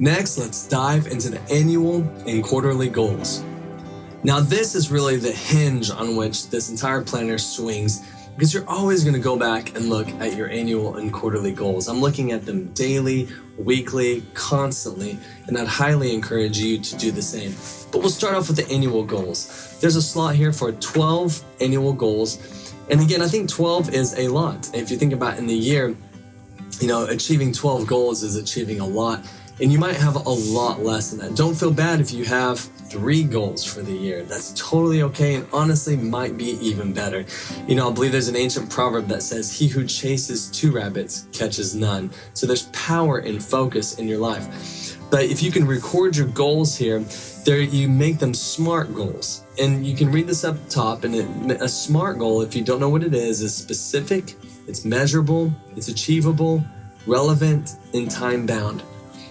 Next, let's dive into the annual and quarterly goals. Now, this is really the hinge on which this entire planner swings, because you're always going to go back and look at your annual and quarterly goals. I'm looking at them daily, weekly, constantly, and I'd highly encourage you to do the same. But we'll start off with the annual goals. There's a slot here for 12 annual goals. And again, I think 12 is a lot. If you think about in the year, achieving 12 goals is achieving a lot. And you might have a lot less than that. Don't feel bad if you have 3 goals for the year. That's totally okay, and honestly might be even better. I believe there's an ancient proverb that says, "He who chases 2 rabbits catches none." So there's power and focus in your life. But if you can record your goals here, you make them SMART goals. And you can read this up top, and a SMART goal, if you don't know what it is specific, it's measurable, it's achievable, relevant, and time-bound.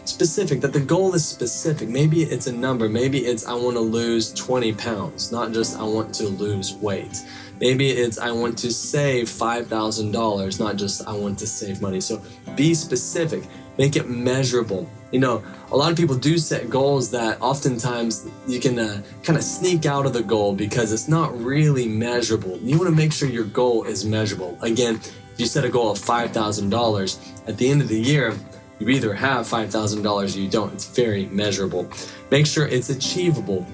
Specific, that the goal is specific. Maybe it's a number. Maybe it's I want to lose 20 pounds, not just I want to lose weight. Maybe it's I want to save $5,000, not just I want to save money. So be specific, make it measurable. A lot of people do set goals that oftentimes you can kind of sneak out of the goal because it's not really measurable. You want to make sure your goal is measurable. Again, if you set a goal of $5,000, at the end of the year, you either have $5,000 or you don't. It's very measurable. Make sure it's achievable.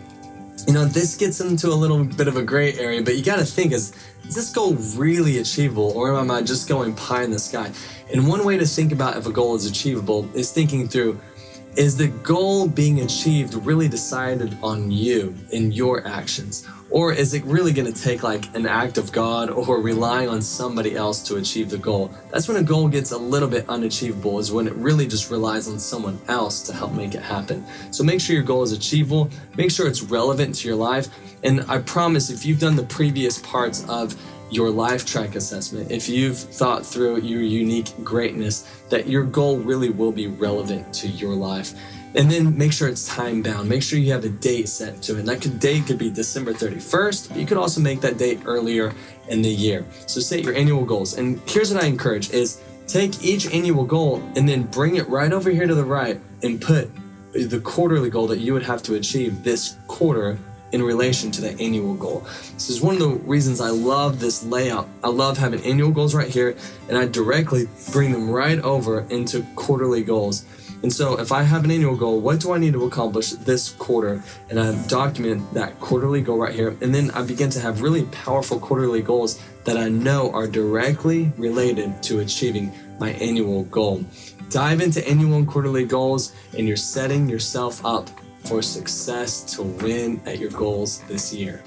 This gets into a little bit of a gray area, but you got to think, is this goal really achievable, or am I just going pie in the sky? And one way to think about if a goal is achievable is thinking through, is the goal being achieved really decided on you and your actions? Or is it really going to take like an act of God or relying on somebody else to achieve the goal? That's when a goal gets a little bit unachievable, is when it really just relies on someone else to help make it happen. So make sure your goal is achievable, make sure it's relevant to your life. And I promise, if you've done the previous parts of your life track assessment, if you've thought through your unique greatness, that your goal really will be relevant to your life. And then make sure it's time bound. Make sure you have a date set to it. And that date could be December 31st, but you could also make that date earlier in the year. So set your annual goals. And here's what I encourage is take each annual goal and then bring it right over here to the right and put the quarterly goal that you would have to achieve this quarter in relation to the annual goal. This is one of the reasons I love this layout. I love having annual goals right here, and I directly bring them right over into quarterly goals. And so if I have an annual goal, what do I need to accomplish this quarter? And I document that quarterly goal right here. And then I begin to have really powerful quarterly goals that I know are directly related to achieving my annual goal. Dive into annual and quarterly goals, and you're setting yourself up for success to win at your goals this year.